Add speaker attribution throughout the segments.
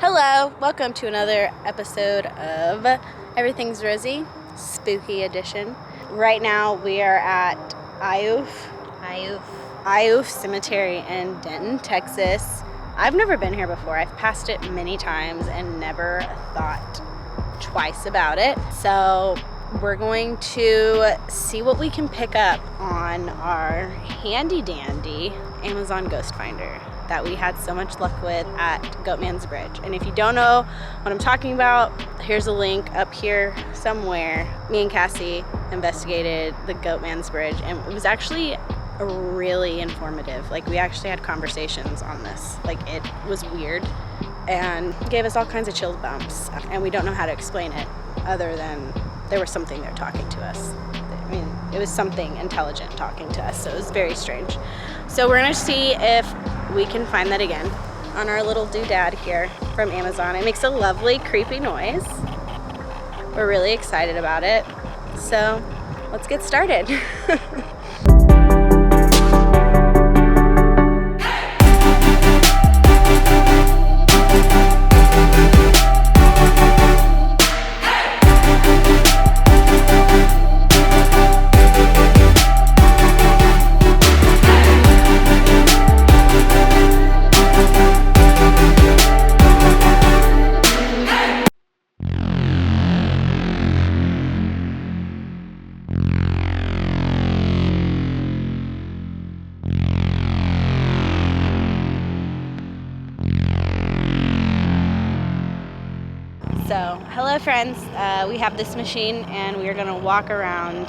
Speaker 1: Hello, welcome to another episode of Everything's Rosy, Spooky Edition. Right now we are at Iouf Cemetery in Denton, Texas. I've never been here before. I've passed it many times and never thought twice about it. So we're going to see what we can pick up on our handy dandy Amazon Ghost Finder that we had so much luck with at Goatman's Bridge. And if you don't know what I'm talking about, here's a link up here somewhere. Me and Cassie investigated the Goatman's Bridge, and it was actually really informative. Like, we actually had conversations on this. Like, it was weird and gave us all kinds of chill bumps, and we don't know how to explain it other than there was something there talking to us. I mean, it was something intelligent talking to us, so it was very strange. So we're gonna see if we can find that again on our little doodad here from Amazon. It makes a lovely, creepy noise. We're really excited about it. So let's get started. So, hello friends, we have this machine and we are going to walk around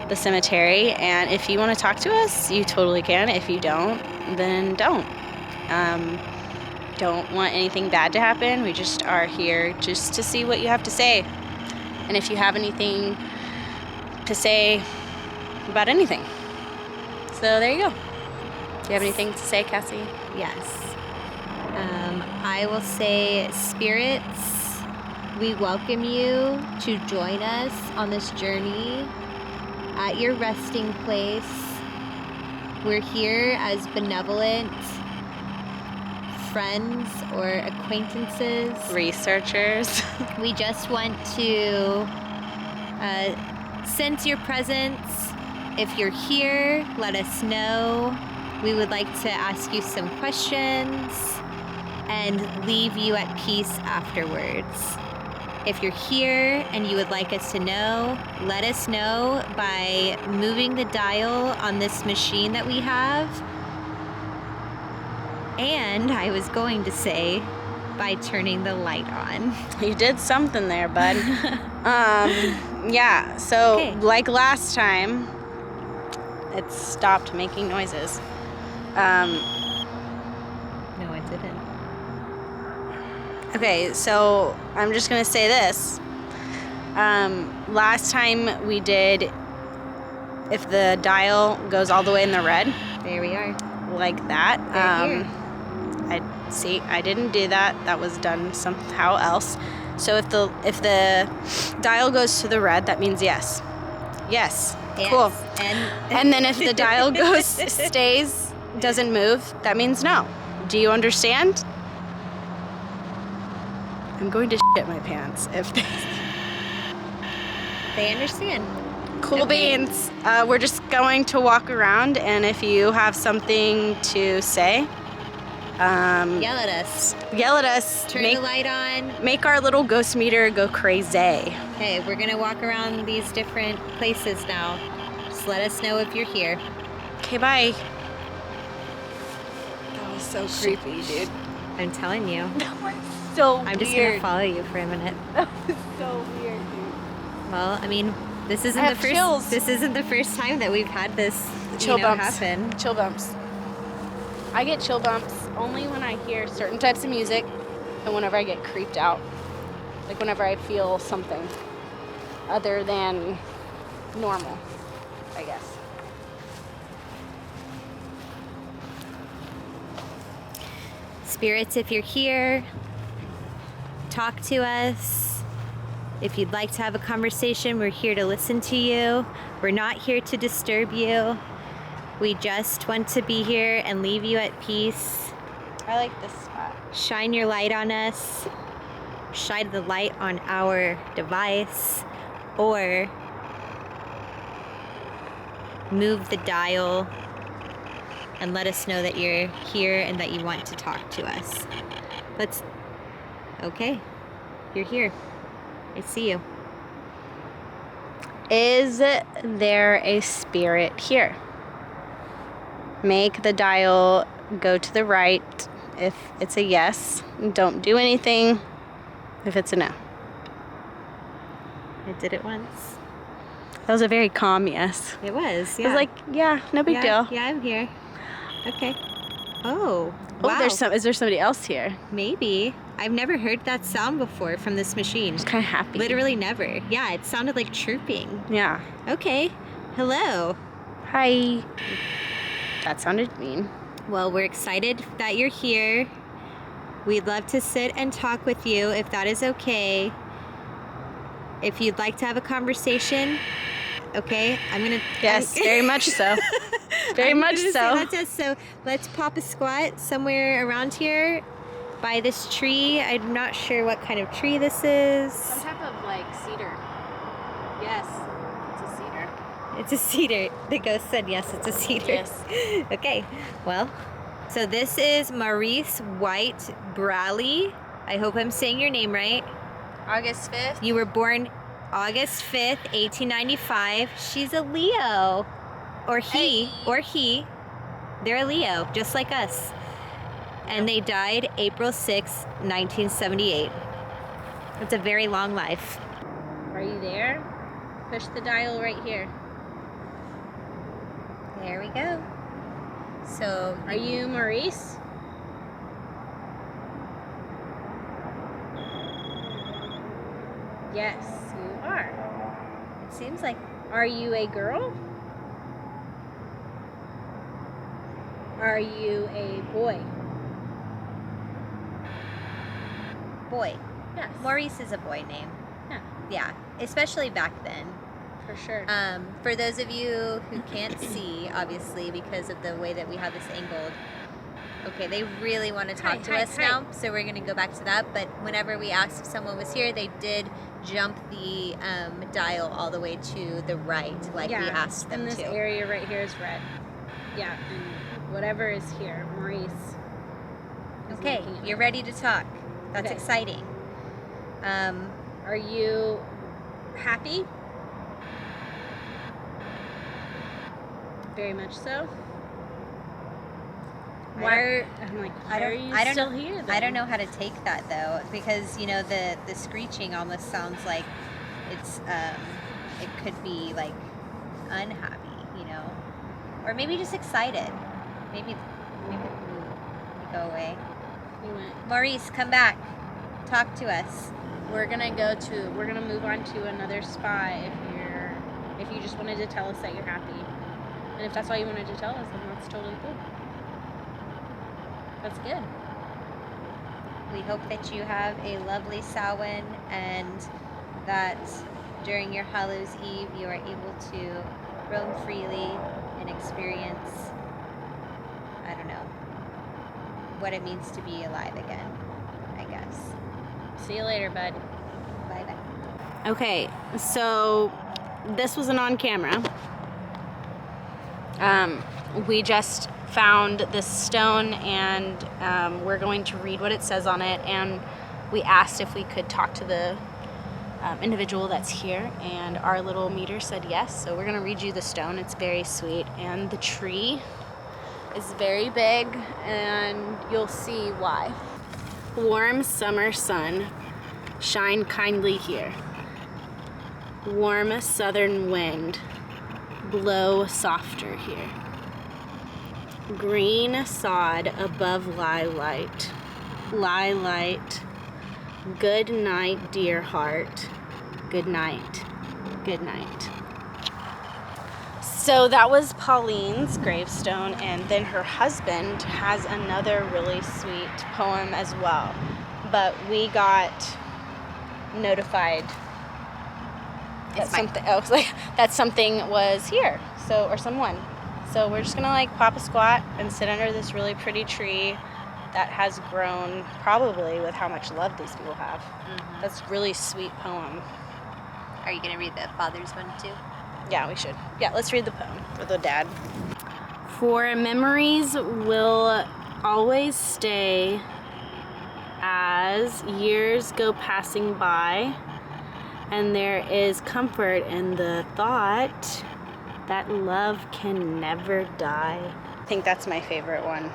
Speaker 1: the cemetery, and if you want to talk to us, you totally can. If you don't, then don't. Don't want anything bad to happen. We just are here just to see what you have to say. And if you have anything to say about anything. So there you go. Do you have anything to say, Cassie?
Speaker 2: Yes. I will say, spirits, we welcome you to join us on this journey at your resting place. We're here as benevolent friends or acquaintances.
Speaker 1: Researchers.
Speaker 2: We just want to sense your presence. If you're here, let us know. We would like to ask you some questions and leave you at peace afterwards. If you're here and you would like us to know, let us know by moving the dial on this machine that we have. And I was going to say, by turning the light on.
Speaker 1: You did something there, bud. Yeah, so okay. Like last time, it stopped making noises.
Speaker 2: No, it didn't.
Speaker 1: Okay, so I'm just gonna say this. Last time we did, if the dial goes all the way in the red.
Speaker 2: There we are.
Speaker 1: Like that.
Speaker 2: Here.
Speaker 1: I didn't do that. That was done somehow else. So if the dial goes to the red, that means yes. Yes. Cool. And then if the dial stays, doesn't move, that means no. Do you understand? I'm going to shit my pants if
Speaker 2: they understand.
Speaker 1: Cool okay. Beans. We're just going to walk around, and if you have something to say,
Speaker 2: yell at us.
Speaker 1: Yell at us.
Speaker 2: Turn the light on.
Speaker 1: Make our little ghost meter go crazy.
Speaker 2: Okay, we're gonna walk around these different places now. Just let us know if you're here.
Speaker 1: Okay, bye. That was so creepy, dude.
Speaker 2: I'm telling you.
Speaker 1: That was so weird.
Speaker 2: I'm just gonna follow you for a minute.
Speaker 1: That was so weird, dude.
Speaker 2: Well, I mean, this isn't the first.
Speaker 1: Chills.
Speaker 2: This isn't the first time that we've had this
Speaker 1: chill bumps
Speaker 2: happen.
Speaker 1: Chill bumps. I get chill bumps only when I hear certain types of music and whenever I get creeped out. Like whenever I feel something other than normal, I guess.
Speaker 2: Spirits, if you're here, talk to us. If you'd like to have a conversation, we're here to listen to you. We're not here to disturb you. We just want to be here and leave you at peace.
Speaker 1: I like this spot.
Speaker 2: shine your light on us, shine the light on our device, or move the dial and let us know that you're here and that you want to talk to us. Okay, you're here. I see you.
Speaker 1: Is there a spirit here? Make the dial go to the right if it's a yes. Don't do anything if it's a no.
Speaker 2: I did it once.
Speaker 1: That was a very calm yes.
Speaker 2: It was, yeah.
Speaker 1: I was like, yeah, no big deal.
Speaker 2: Yeah, I'm here. Okay. Oh,
Speaker 1: Oh,
Speaker 2: wow.
Speaker 1: is there somebody else here?
Speaker 2: Maybe. I've never heard that sound before from this machine.
Speaker 1: Just kind of happy.
Speaker 2: Literally never. Yeah, it sounded like chirping.
Speaker 1: Yeah.
Speaker 2: Okay. Hello.
Speaker 1: Hi. That sounded mean.
Speaker 2: Well, we're excited that you're here. We'd love to sit and talk with you if that is okay. If you'd like to have a conversation, okay,
Speaker 1: Yes, very much so. Very much so.
Speaker 2: So let's pop a squat somewhere around here by this tree. I'm not sure what kind of tree this is.
Speaker 1: Some type of like cedar. Yes, it's a cedar.
Speaker 2: It's a cedar. The ghost said yes, it's a cedar.
Speaker 1: Yes.
Speaker 2: Okay, well, so this is Maurice White Brawley. I hope I'm saying your name right.
Speaker 1: August 5th.
Speaker 2: You were born August 5th, 1895. She's a Leo. Or he. They're a Leo, just like us. And they died April 6th, 1978. It's a very long life.
Speaker 1: Are you there? Push the dial right here.
Speaker 2: There we go. So,
Speaker 1: Are you Maurice? Yes, you are.
Speaker 2: it seems like
Speaker 1: Are you a girl? Are you a boy?
Speaker 2: boy.
Speaker 1: Yes.
Speaker 2: Maurice is a boy name.
Speaker 1: Yeah,
Speaker 2: Yeah, especially back then.
Speaker 1: for sure.
Speaker 2: For those of you who can't see, obviously, because of the way that we have this angled, okay, they really want to talk to us now, so we're going to go back to that. But whenever we asked if someone was here, they did jump the dial all the way to the right, like we asked them
Speaker 1: and this
Speaker 2: to.
Speaker 1: area right here is red. Yeah, and whatever is here, Maurice. is
Speaker 2: Okay,
Speaker 1: making it
Speaker 2: you're
Speaker 1: red.
Speaker 2: ready to talk. That's
Speaker 1: Okay.
Speaker 2: exciting.
Speaker 1: Are you happy? Very much so. I'm like, why are you still here then?
Speaker 2: I don't know how to take that though, because you know the screeching almost sounds like it's it could be like unhappy, you know, or maybe just excited. Maybe you go away.
Speaker 1: You went.
Speaker 2: Maurice, come back. Talk to us.
Speaker 1: We're gonna move on to another spot if you just wanted to tell us that you're happy. And if that's all you wanted to tell us, then that's totally cool. That's good.
Speaker 2: We hope that you have a lovely Samhain and that during your Hallows Eve you are able to roam freely and experience, I don't know, what it means to be alive again, I guess.
Speaker 1: See you later, bud.
Speaker 2: Bye-bye.
Speaker 1: Okay, so this wasn't on camera. We just found this stone and we're going to read what it says on it, and we asked if we could talk to the individual that's here, and our little meter said yes, so we're going to read you the stone. It's very sweet, and the tree is very big, and you'll see why. Warm summer sun, shine kindly here. Warm southern wind, blow softer here. Green sod above light. Good night, dear heart. Good night. Good night. So that was Pauline's gravestone, and then her husband has another really sweet poem as well. But we got notified that something was here, or someone. So we're just gonna pop a squat and sit under this really pretty tree that has grown probably with how much love these people have.
Speaker 2: Mm-hmm.
Speaker 1: That's a really sweet poem.
Speaker 2: Are you going to read the father's one too?
Speaker 1: Yeah, we should. Yeah, let's read the poem for the dad. For memories will always stay as years go passing by, and there is comfort in the thought that love can never die. I think that's my favorite one.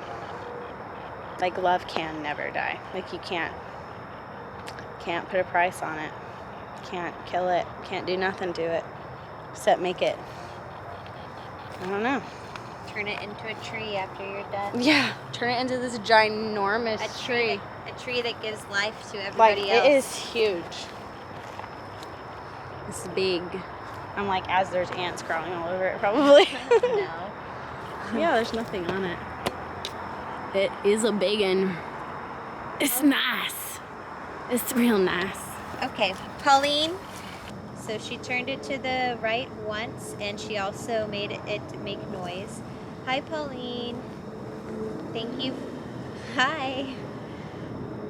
Speaker 1: Like, love can never die. Like, you can't put a price on it. Can't kill it. Can't do nothing to it. Except make it, I don't know.
Speaker 2: Turn it into a tree after you're done.
Speaker 1: Yeah, turn it into this ginormous tree.
Speaker 2: A tree that gives life to
Speaker 1: Like,
Speaker 2: everybody else.
Speaker 1: it is huge. It's big. I'm like, as there's ants crawling all over it, probably.
Speaker 2: No.
Speaker 1: Yeah, there's nothing on it. It is a big one. It's nice. It's real nice.
Speaker 2: Okay, Pauline. So she turned it to the right once, and she also made it make noise. Hi, Pauline. Thank you. Hi.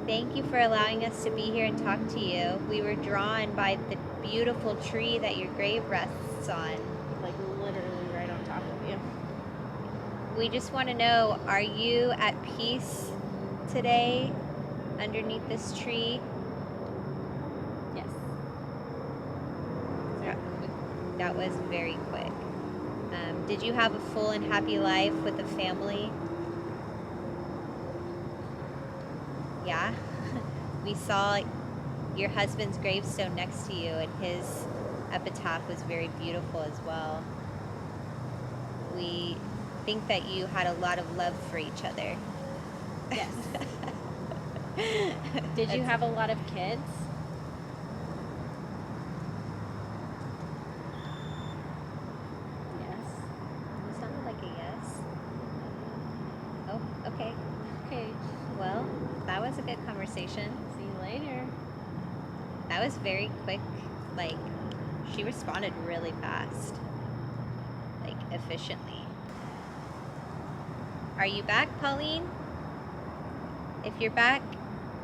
Speaker 2: Thank you for allowing us to be here and talk to you. We were drawn by the beautiful tree that your grave rests on.
Speaker 1: Like, literally right on top of you.
Speaker 2: We just want to know, are you at peace today underneath this tree?
Speaker 1: Yes.
Speaker 2: That was very quick. Did you have a full and happy life with a family? Yeah. We saw your husband's gravestone next to you, and his epitaph was very beautiful as well. We think that you had a lot of love for each other.
Speaker 1: Yes. Did you have a lot of kids? Yes.
Speaker 2: You sounded like a yes. Oh, okay.
Speaker 1: Okay.
Speaker 2: Well, that was a good conversation.
Speaker 1: See you later.
Speaker 2: That was very quick. Like, she responded really fast. Like, efficiently. Are you back, Pauline? If you're back,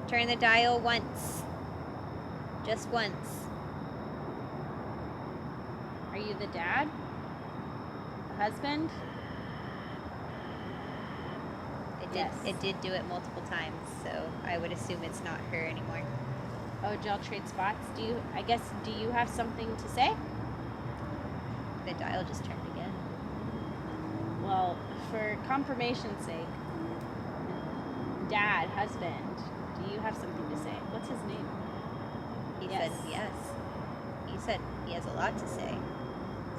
Speaker 2: turn the dial once. Just once.
Speaker 1: Are you the dad? The husband? Yes.
Speaker 2: It did do it multiple times, so I would assume it's not her anymore.
Speaker 1: Oh, did y'all trade spots? Do you have something to say?
Speaker 2: The dial just turned again.
Speaker 1: Well, for confirmation's sake, dad, husband, do you have something to say? What's his name?
Speaker 2: He
Speaker 1: Yes.
Speaker 2: said yes. He said he has a lot to say.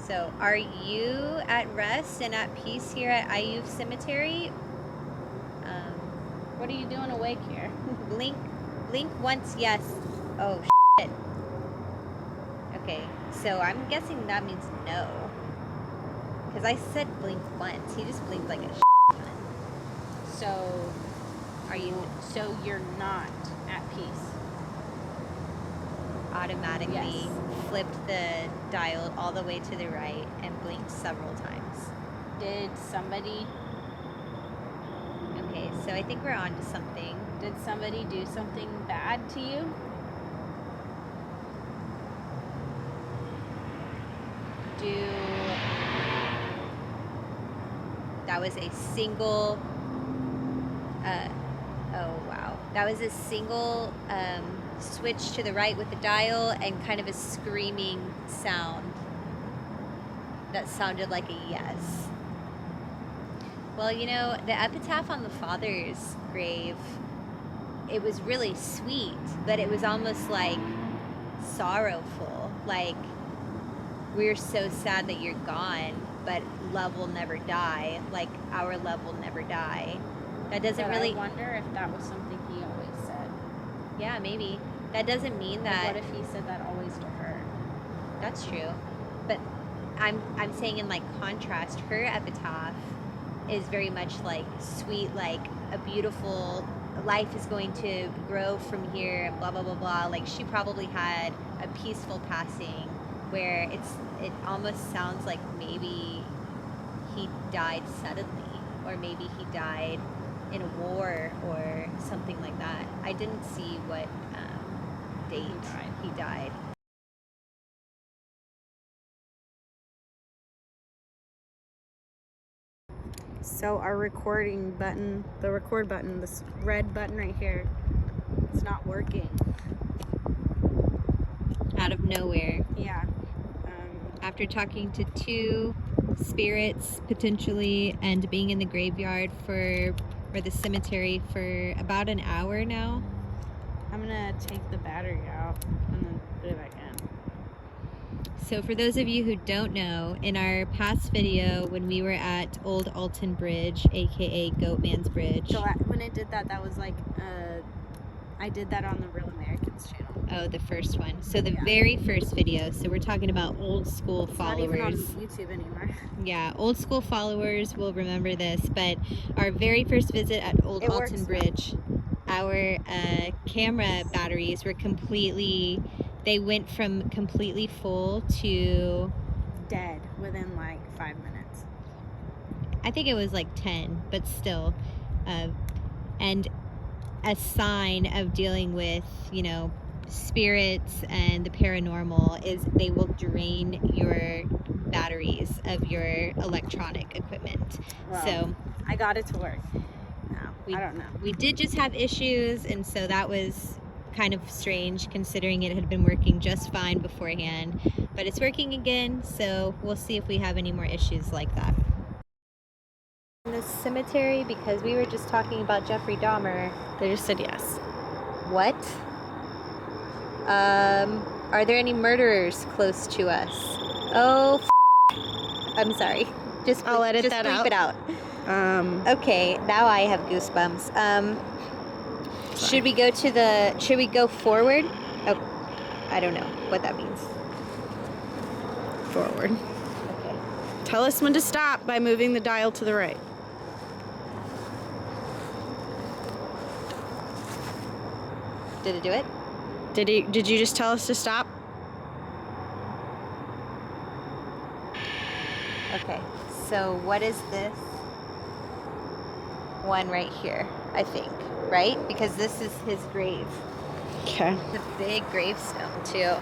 Speaker 2: So, are you at rest and at peace here at Ayuf Cemetery?
Speaker 1: What are you doing awake here?
Speaker 2: Blink once, yes. Oh, shit. Okay, so I'm guessing that means no. Because I said blink once. He just blinked like a shit.
Speaker 1: So, so you're not at peace?
Speaker 2: Automatically
Speaker 1: Yes.
Speaker 2: flipped the dial all the way to the right and blinked several times.
Speaker 1: Did somebody
Speaker 2: Okay, so I think we're on to something.
Speaker 1: Did somebody do something bad to you?
Speaker 2: That was a single, oh wow. That was a single switch to the right with the dial and kind of a screaming sound that sounded like a yes. Well, you know, the epitaph on the father's grave, it was really sweet, but it was almost like sorrowful. Like, we're so sad that you're gone, but love will never die. Like, our love will never die. That doesn't really...
Speaker 1: I wonder if that was something he always said.
Speaker 2: Yeah, maybe. That doesn't mean that...
Speaker 1: What if he said that always to her?
Speaker 2: That's true. But I'm saying in, like, contrast, her epitaph is very much, like, sweet, like, a beautiful... life is going to grow from here, and blah, blah, blah, blah. Like, she probably had a peaceful passing where it almost sounds like maybe he died suddenly, or maybe he died in a war or something like that. I didn't see what date he died.
Speaker 1: So our recording button, the record button, this red button right here, it's not working.
Speaker 2: Out of nowhere.
Speaker 1: Yeah.
Speaker 2: After talking to 2 spirits potentially and being in the graveyard or the cemetery for about an hour now.
Speaker 1: I'm gonna take the battery out and then put it back in.
Speaker 2: So for those of you who don't know, in our past video when we were at Old Alton Bridge, aka Goatman's Bridge.
Speaker 1: So when I did that, that was like, I did that on the Real Americans channel.
Speaker 2: Oh, the first one. So the very first video. So we're talking about old school followers.
Speaker 1: Not even on YouTube anymore.
Speaker 2: Yeah, old school followers will remember this, but our very first visit at Old Alton Bridge, our camera batteries were they went from completely full to
Speaker 1: dead within like 5 minutes.
Speaker 2: I think it was like 10, but still. And a sign of dealing with, spirits and the paranormal is they will drain your batteries of your electronic equipment.
Speaker 1: Well,
Speaker 2: so
Speaker 1: I got it to work. No, I don't know.
Speaker 2: We did just have issues, and so that was kind of strange considering it had been working just fine beforehand, but it's working again, so we'll see if we have any more issues like that. In the cemetery, because we were just talking about Jeffrey Dahmer.
Speaker 1: They just said yes.
Speaker 2: What? Are there any murderers close to us? Oh, I'm sorry.
Speaker 1: I'll edit that out.
Speaker 2: Bleep it out. Okay, now I have goosebumps. Should we go forward? Oh, I don't know what that means.
Speaker 1: Forward.
Speaker 2: Okay.
Speaker 1: Tell us when to stop by moving the dial to the right.
Speaker 2: Did it do it?
Speaker 1: Did you just tell us to stop?
Speaker 2: Okay, so what is this one right here, I think, right? Because this is his grave.
Speaker 1: Okay.
Speaker 2: The big gravestone, too.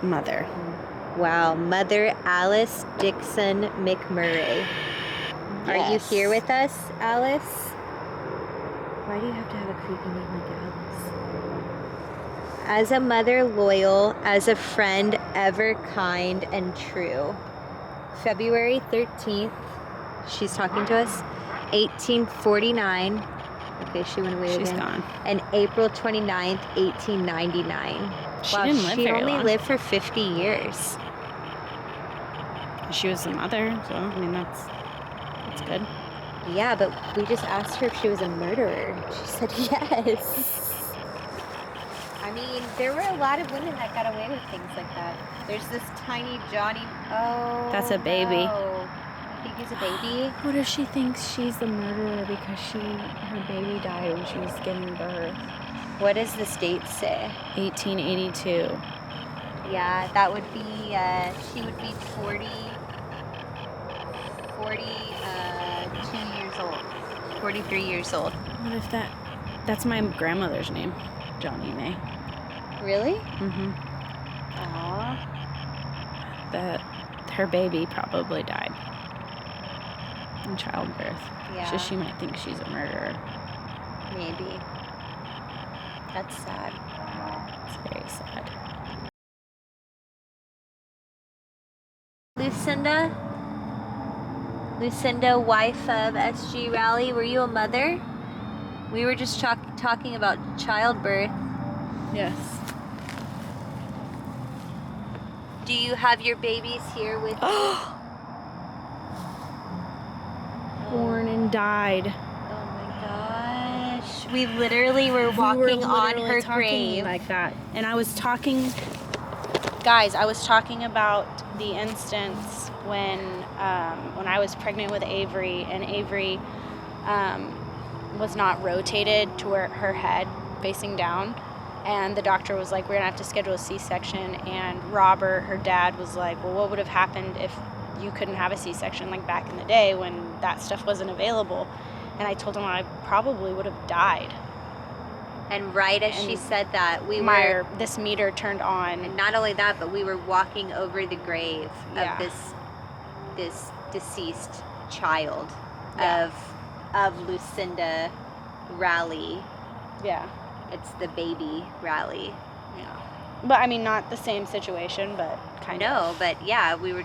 Speaker 1: Mother.
Speaker 2: Wow, Mother Alice Dixon McMurray.
Speaker 1: Yes.
Speaker 2: Are you here with us, Alice? Why do you have to have a creepy name like Alice? As a mother loyal, as a friend ever kind and true. February 13th, she's talking to us, 1849. Okay, she went away again.
Speaker 1: She's gone.
Speaker 2: And April 29th, 1899.
Speaker 1: She didn't live very long.
Speaker 2: She only lived for 50 years.
Speaker 1: She was the mother, so I mean that's good.
Speaker 2: Yeah, but we just asked her if she was a murderer. She said yes. I mean, there were a lot of women that got away with things like that. There's this tiny Johnny. Oh,
Speaker 1: That's a baby.
Speaker 2: No. I think he's a baby.
Speaker 1: What if she thinks she's the murderer because her baby died when she was giving birth?
Speaker 2: What does this date say?
Speaker 1: 1882.
Speaker 2: Yeah, that would be, she would be 42 years old. 43 years old.
Speaker 1: What if that's my grandmother's name, Johnny May.
Speaker 2: Really?
Speaker 1: Mm-hmm.
Speaker 2: Aww.
Speaker 1: Her baby probably died in childbirth.
Speaker 2: Yeah.
Speaker 1: So she might think she's a murderer.
Speaker 2: Maybe. That's sad.
Speaker 1: It's very sad.
Speaker 2: Lucinda, wife of SG Raleigh, were you a mother? We were just talking about childbirth.
Speaker 1: Yes.
Speaker 2: Do you have your babies here with you?
Speaker 1: Born and died.
Speaker 2: Oh my gosh. We literally were walking on her grave.
Speaker 1: Like that. And I was talking... Guys, I was talking about the instance when I was pregnant with Avery, and Avery was not rotated to her head facing down, and the doctor was like, we're gonna have to schedule a C-section, and Robert, her dad, was like, well, what would have happened if you couldn't have a C-section, like back in the day when that stuff wasn't available? And I told him I probably would have died.
Speaker 2: And right as she
Speaker 1: And
Speaker 2: said that,
Speaker 1: this meter turned on.
Speaker 2: And not only that, but we were walking over the grave
Speaker 1: Yeah.
Speaker 2: of this deceased child
Speaker 1: Yeah.
Speaker 2: of Lucinda Raleigh.
Speaker 1: Yeah.
Speaker 2: It's the baby Raleigh.
Speaker 1: Yeah. But I mean, not the same situation, but kind of.
Speaker 2: No, but yeah, we were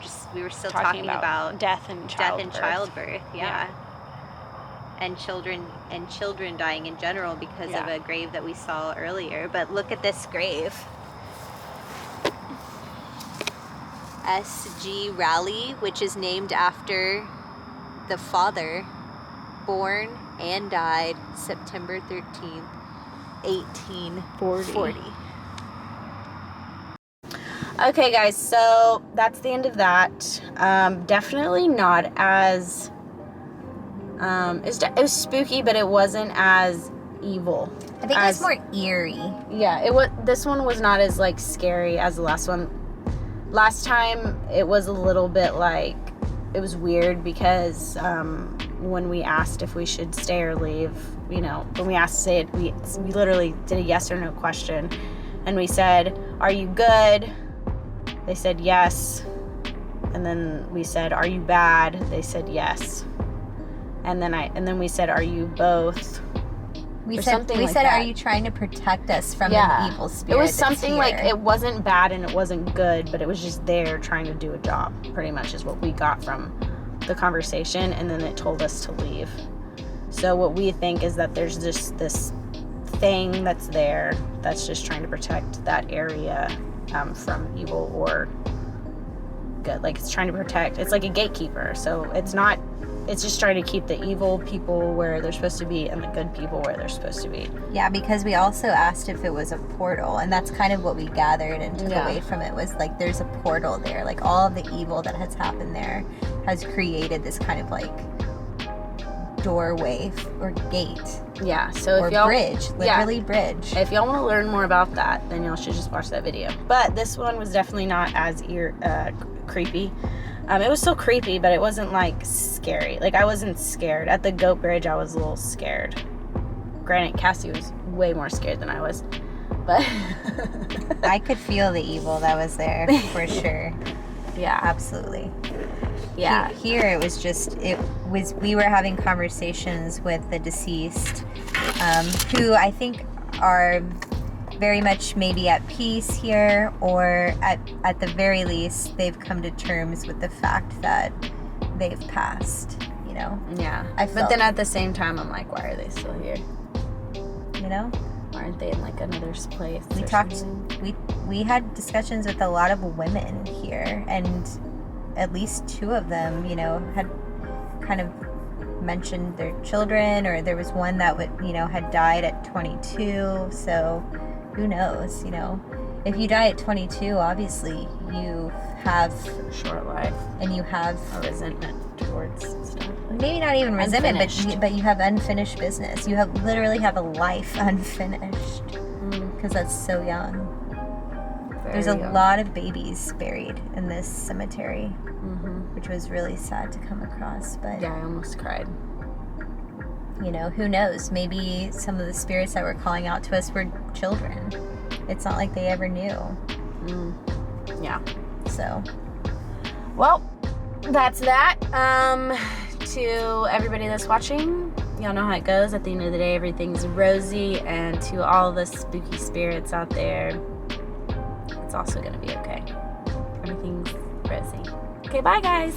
Speaker 2: still talking about
Speaker 1: death and
Speaker 2: childbirth. Yeah. And children dying in general because of a grave that we saw earlier. But look at this grave. S.G. Raleigh, which is named after the father, born and died September 13th, 1840.
Speaker 1: Okay, guys, so that's the end of that. Definitely not as... it was spooky, but it wasn't as evil.
Speaker 2: I think it was more eerie.
Speaker 1: Yeah, this one was not as, like, scary as the last one. Last time, it was a little bit, like, it was weird because when we asked if we should stay or leave, you know, when we asked to say it, we literally did a yes or no question. And we said, "Are you good?" They said yes. And then we said, "Are you bad?" They said yes. And then we said, "Are you both?"
Speaker 2: We said, "Are you trying to protect us from an evil spirit?"
Speaker 1: It was something like, it wasn't bad and it wasn't good, but it was just there trying to do a job, pretty much is what we got from the conversation. And then it told us to leave. So what we think is that there's just this thing that's there that's just trying to protect that area from evil or good. Like, it's trying to protect, it's like a gatekeeper. So it's just trying to keep the evil people where they're supposed to be and the good people where they're supposed to be.
Speaker 2: Yeah, because we also asked if it was a portal, and that's kind of what we gathered and took away from it, was like there's a portal there. Like, all of the evil that has happened there has created this kind of like doorway or gate.
Speaker 1: Yeah, so
Speaker 2: or bridge, literally bridge.
Speaker 1: If y'all want to learn more about that, then y'all should just watch that video. But this one was definitely not as creepy. It was still creepy, but it wasn't like scary. Like, I wasn't scared. At the goat bridge, I was a little scared. Granted, Cassie was way more scared than I was. But
Speaker 2: I could feel the evil that was there for sure.
Speaker 1: Yeah.
Speaker 2: Absolutely.
Speaker 1: Yeah.
Speaker 2: Here we were having conversations with the deceased, who I think are very much maybe at peace here, or at the very least they've come to terms with the fact that they've passed, you know?
Speaker 1: Yeah. But then at the same time, I'm like, why are they still here?
Speaker 2: You know?
Speaker 1: Why aren't they in like another place?
Speaker 2: We had discussions with a lot of women here, and at least two of them, you know, had kind of mentioned their children, or there was one that had died at 22, so who knows, you know? If you die at 22, obviously you have
Speaker 1: a short life, and you have a resentment towards stuff.
Speaker 2: Maybe not even resentment, but you have unfinished business. You literally have a life unfinished, because that's so young. There's a lot of babies buried in this cemetery, which was really sad to come across. But
Speaker 1: yeah, I almost cried.
Speaker 2: You know, who knows? Maybe some of the spirits that were calling out to us were children. It's not like they ever knew.
Speaker 1: Yeah.
Speaker 2: So,
Speaker 1: well, that's that. To everybody that's watching, y'all know how it goes. At the end of the day, everything's rosy, and to all the spooky spirits out there, it's also gonna be okay. Everything's rosy. Okay, bye guys.